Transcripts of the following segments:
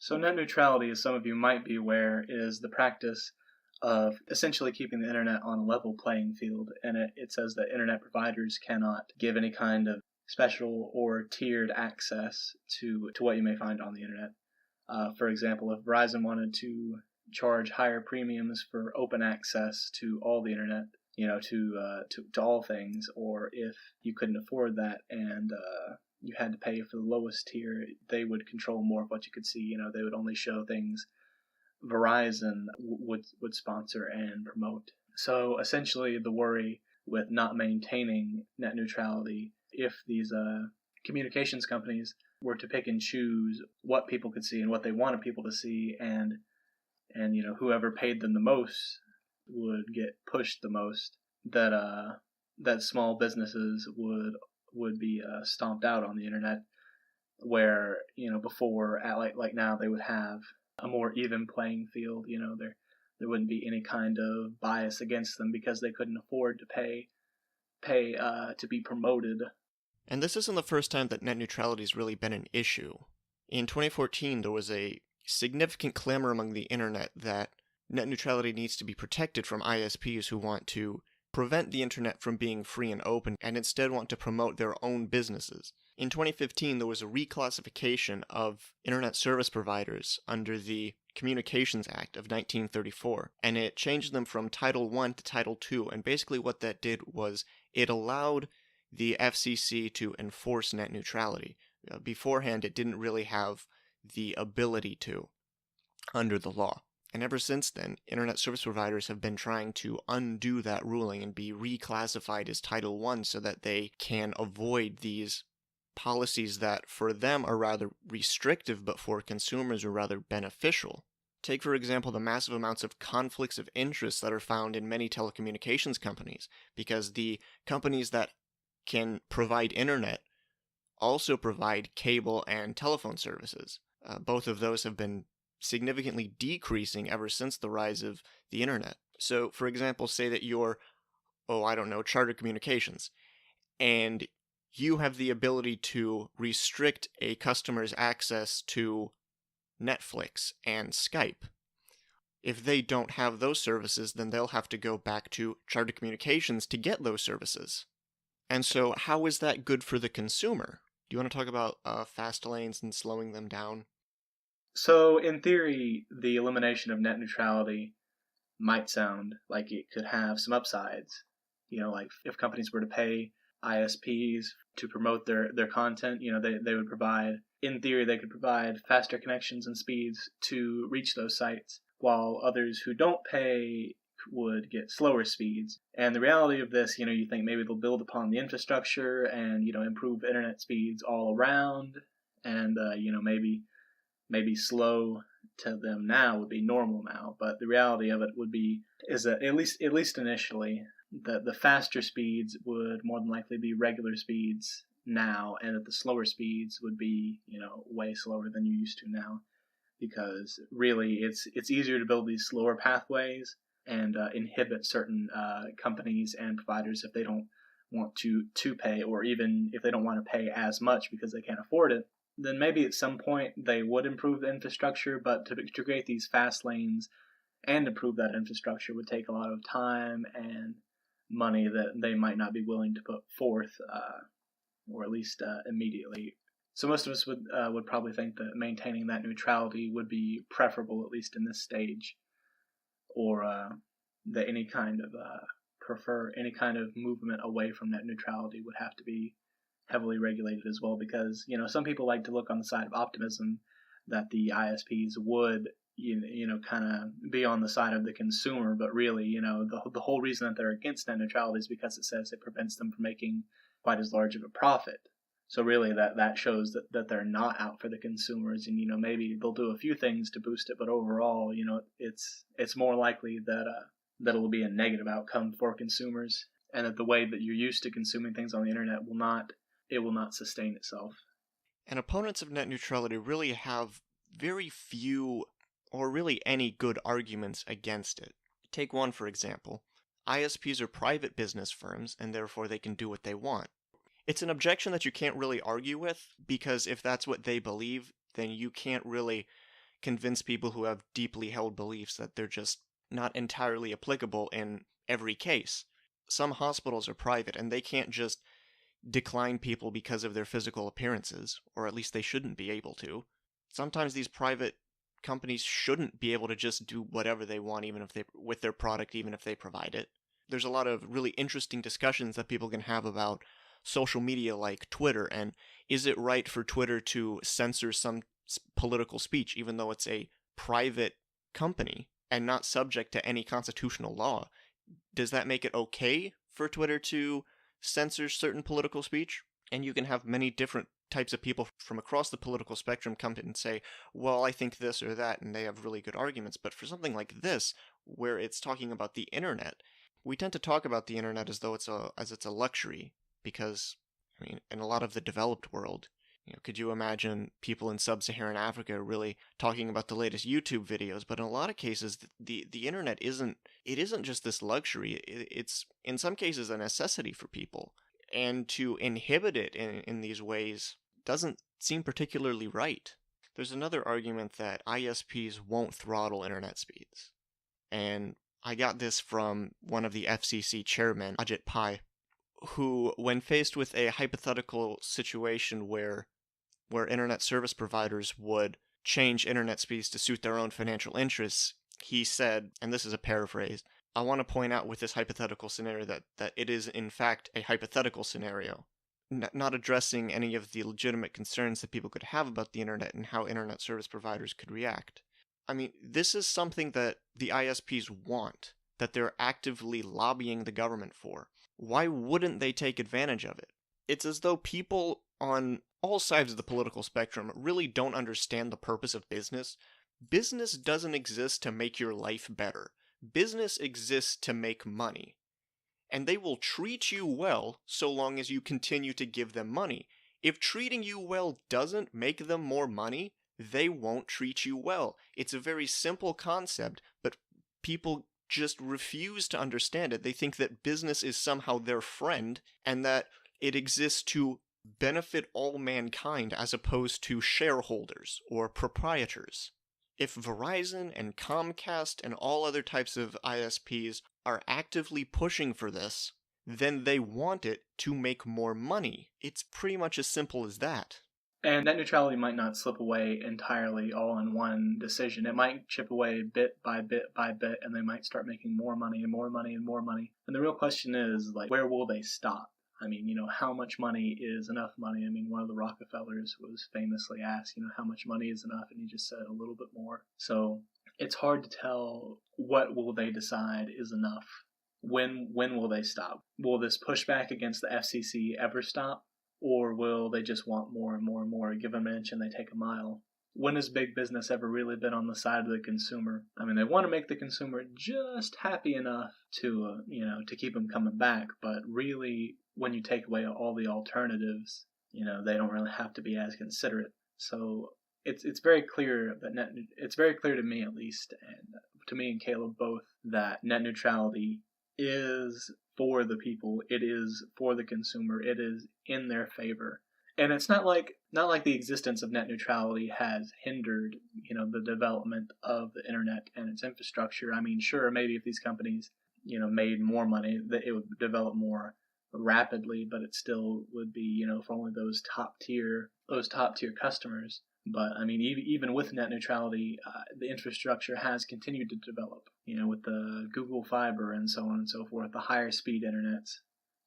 So net neutrality, as some of you might be aware, is the practice of essentially keeping the internet on a level playing field. And it says that internet providers cannot give any kind of special or tiered access to what you may find on the internet. For example, if Verizon wanted to charge higher premiums for open access to all the internet, to all things, or if you couldn't afford that and you had to pay for the lowest tier, they would control more of what you could see. They would only show things Verizon would sponsor and promote. So essentially, the worry with not maintaining net neutrality, if these communications companies were to pick and choose what people could see and what they wanted people to see, and whoever paid them the most would get pushed the most, that small businesses would be stomped out on the internet, where before like now they would have a more even playing field. There wouldn't be any kind of bias against them because they couldn't afford to pay to be promoted. And this isn't the first time that net neutrality has really been an issue. In 2014, there was a significant clamor among the internet that net neutrality needs to be protected from ISPs who want to prevent the internet from being free and open and instead want to promote their own businesses. In 2015, there was a reclassification of internet service providers under the Communications Act of 1934, and it changed them from Title I to Title II, and basically what that did was it allowed the FCC to enforce net neutrality. Beforehand, it didn't really have the ability to under the law. And ever since then, internet service providers have been trying to undo that ruling and be reclassified as Title I so that they can avoid these policies that for them are rather restrictive but for consumers are rather beneficial. Take, for example, the massive amounts of conflicts of interest that are found in many telecommunications companies, because the companies that can provide internet also provide cable and telephone services. Both of those have been significantly decreasing ever since the rise of the internet. So, for example, say that you're, Charter Communications, and you have the ability to restrict a customer's access to Netflix and Skype. If they don't have those services, then they'll have to go back to Charter Communications to get those services. And so, how is that good for the consumer? Do you want to talk about fast lanes and slowing them down? So, in theory, the elimination of net neutrality might sound like it could have some upsides. Like if companies were to pay ISPs to promote their content, they would provide, in theory, they could provide faster connections and speeds to reach those sites, while others who don't pay would get slower speeds. And the reality of this, you think maybe they'll build upon the infrastructure and, improve internet speeds all around, and, maybe slow to them now would be normal now, but the reality of it is that at least initially, the faster speeds would more than likely be regular speeds now, and that the slower speeds would be way slower than you're used to now, because really it's easier to build these slower pathways and inhibit certain companies and providers if they don't want to pay, or even if they don't want to pay as much because they can't afford it. Then maybe at some point they would improve the infrastructure, but to create these fast lanes and improve that infrastructure would take a lot of time and money that they might not be willing to put forth, or at least immediately. So most of us would probably think that maintaining that neutrality would be preferable, at least in this stage, or that any kind of movement away from net neutrality would have to be heavily regulated as well, because some people like to look on the side of optimism that the ISPs would kind of be on the side of the consumer, but really the whole reason that they're against net neutrality is because it says it prevents them from making quite as large of a profit. So really that shows that they're not out for the consumers, and maybe they'll do a few things to boost it, but overall it's more likely that it will be a negative outcome for consumers, and that the way that you're used to consuming things on the internet will not sustain itself. And opponents of net neutrality really have very few or really any good arguments against it. Take one, for example. ISPs are private business firms, and therefore they can do what they want. It's an objection that you can't really argue with, because if that's what they believe, then you can't really convince people who have deeply held beliefs that they're just not entirely applicable in every case. Some hospitals are private, and they can't just decline people because of their physical appearances, or at least they shouldn't be able to. Sometimes these private companies shouldn't be able to just do whatever they want even if they with their product even if they provide it. There's a lot of really interesting discussions that people can have about social media like Twitter, and is it right for Twitter to censor some political speech even though it's a private company and not subject to any constitutional law? Does that make it okay for Twitter to censor certain political speech? And you can have many different types of people from across the political spectrum come in and say, well, I think this or that, and they have really good arguments. But for something like this, where it's talking about the internet, we tend to talk about the internet as though it's a luxury, because, I mean, in a lot of the developed world, could you imagine people in sub-Saharan Africa really talking about the latest YouTube videos? But in a lot of cases, the internet isn't just this luxury. It's in some cases a necessity for people, and to inhibit it in these ways doesn't seem particularly right. There's another argument that ISPs won't throttle internet speeds, and I got this from one of the FCC chairmen, Ajit Pai, who, when faced with a hypothetical situation where internet service providers would change internet speeds to suit their own financial interests, he said, and this is a paraphrase, I want to point out with this hypothetical scenario that it is in fact a hypothetical scenario, not addressing any of the legitimate concerns that people could have about the internet and how internet service providers could react. I mean, this is something that the ISPs want, that they're actively lobbying the government for. Why wouldn't they take advantage of it? It's as though people on all sides of the political spectrum really don't understand the purpose of business. Business doesn't exist to make your life better. Business exists to make money. And they will treat you well so long as you continue to give them money. If treating you well doesn't make them more money, they won't treat you well. It's a very simple concept, but people just refuse to understand it. They think that business is somehow their friend, and that it exists to benefit all mankind as opposed to shareholders or proprietors. If Verizon and Comcast and all other types of ISPs are actively pushing for this, then they want it to make more money. It's pretty much as simple as that. And net neutrality might not slip away entirely all in one decision. It might chip away bit by bit by bit, and they might start making more money and more money and more money. And the real question is, like, where will they stop? I mean, how much money is enough money? I mean, one of the Rockefellers was famously asked, how much money is enough? And he just said a little bit more. So it's hard to tell what will they decide is enough. When will they stop? Will this pushback against the FCC ever stop? Or will they just want more and more and more? Give them an inch and they take a mile. When has big business ever really been on the side of the consumer? I mean, they want to make the consumer just happy enough to, to keep them coming back. But really, when you take away all the alternatives, they don't really have to be as considerate. So it's very clear that it's very clear to me, at least, and to me and Caleb both, that net neutrality is for the people. It is for the consumer. It is in their favor. And it's not like the existence of net neutrality has hindered, the development of the internet and its infrastructure. I mean, sure, maybe if these companies, made more money, that it would develop more rapidly, but it still would be, for only those top tier customers. But I mean, even with net neutrality, the infrastructure has continued to develop. With the Google Fiber and so on and so forth, the higher speed internets.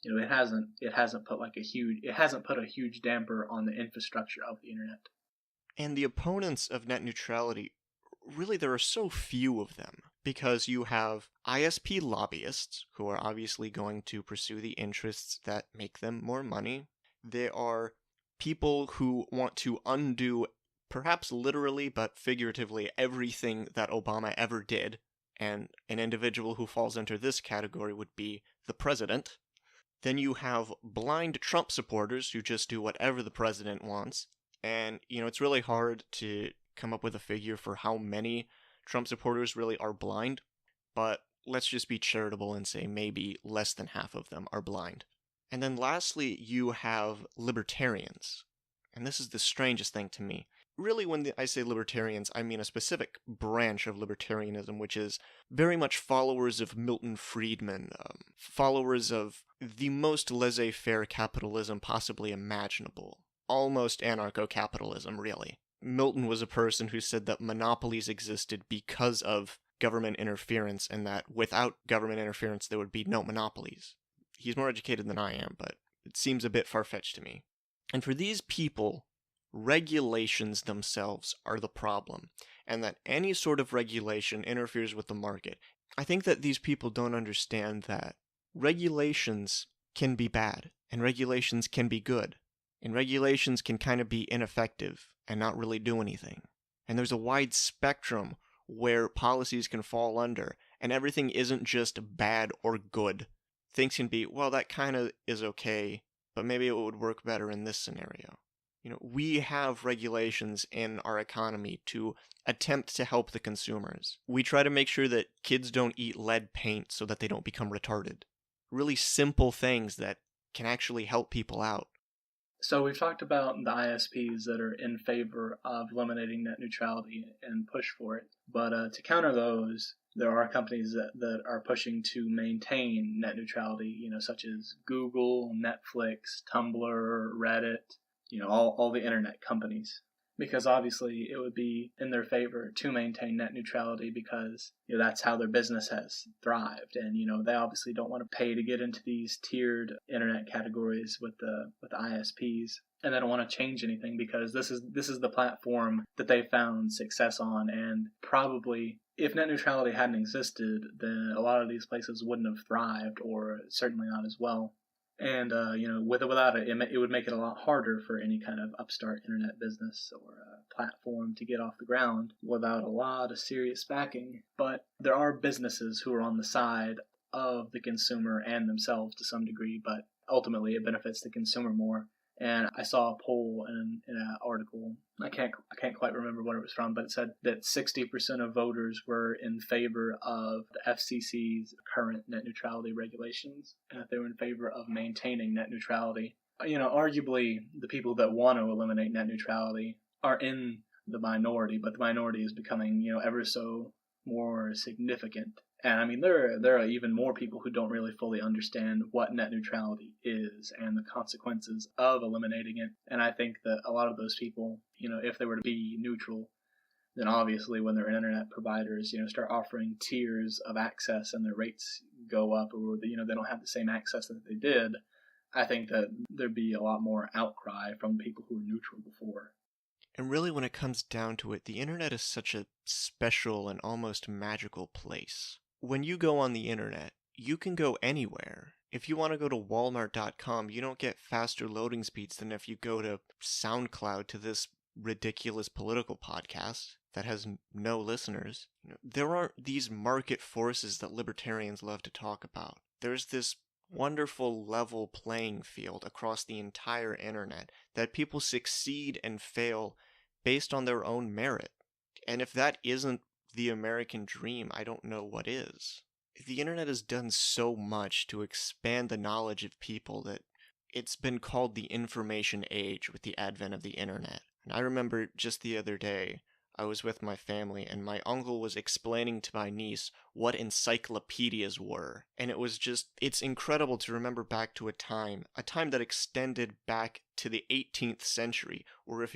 It hasn't put a huge damper on the infrastructure of the internet. And the opponents of net neutrality, really there are so few of them, because you have ISP lobbyists who are obviously going to pursue the interests that make them more money. There are people who want to undo, perhaps literally but figuratively, everything that Obama ever did, and an individual who falls into this category would be the president. Then you have blind Trump supporters who just do whatever the president wants. And, it's really hard to come up with a figure for how many Trump supporters really are blind. But let's just be charitable and say maybe less than half of them are blind. And then lastly, you have libertarians. And this is the strangest thing to me. really, when I say libertarians, I mean a specific branch of libertarianism, which is very much followers of Milton Friedman, followers of the most laissez-faire capitalism possibly imaginable. Almost anarcho-capitalism, really. Milton was a person who said that monopolies existed because of government interference, and that without government interference there would be no monopolies. He's more educated than I am, but it seems a bit far-fetched to me. And for these people, regulations themselves are the problem, and that any sort of regulation interferes with the market. I think that these people don't understand that regulations can be bad, and regulations can be good, and regulations can kind of be ineffective and not really do anything. And there's a wide spectrum where policies can fall under, and everything isn't just bad or good. Things can be, well, that kind of is okay, but maybe it would work better in this scenario. We have regulations in our economy to attempt to help the consumers. We try to make sure that kids don't eat lead paint so that they don't become retarded. Really simple things that can actually help people out. So we've talked about the ISPs that are in favor of eliminating net neutrality and push for it. But to counter those, there are companies that are pushing to maintain net neutrality, such as Google, Netflix, Tumblr, Reddit, all the internet companies. Because obviously it would be in their favor to maintain net neutrality because that's how their business has thrived, and they obviously don't want to pay to get into these tiered internet categories with the ISPs, and they don't want to change anything because this is the platform that they found success on. And probably if net neutrality hadn't existed, then a lot of these places wouldn't have thrived, or certainly not as well. And, without it, it would make it a lot harder for any kind of upstart internet business or platform to get off the ground without a lot of serious backing. But there are businesses who are on the side of the consumer and themselves to some degree, but ultimately it benefits the consumer more. And I saw a poll in an article. I can't quite remember what it was from, but it said that 60% of voters were in favor of the FCC's current net neutrality regulations, and that they were in favor of maintaining net neutrality. Arguably, the people that want to eliminate net neutrality are in the minority, but the minority is becoming, ever so more significant. And I mean, there are even more people who don't really fully understand what net neutrality is and the consequences of eliminating it. And I think that a lot of those people, if they were to be neutral, then obviously when their internet providers, start offering tiers of access and their rates go up, or they don't have the same access that they did, I think that there'd be a lot more outcry from people who were neutral before. And really, when it comes down to it, the internet is such a special and almost magical place. When you go on the internet, you can go anywhere. If you want to go to walmart.com, you don't get faster loading speeds than if you go to SoundCloud, to this ridiculous political podcast that has no listeners. There aren't these market forces that libertarians love to talk about. There's this wonderful level playing field across the entire internet that people succeed and fail based on their own merit. And if that isn't the American dream, I don't know what is. The internet has done so much to expand the knowledge of people that it's been called the information age with the advent of the internet. And I remember just the other day, I was with my family and my uncle was explaining to my niece what encyclopedias were. And it's incredible to remember back to a time that extended back to the 18th century, where if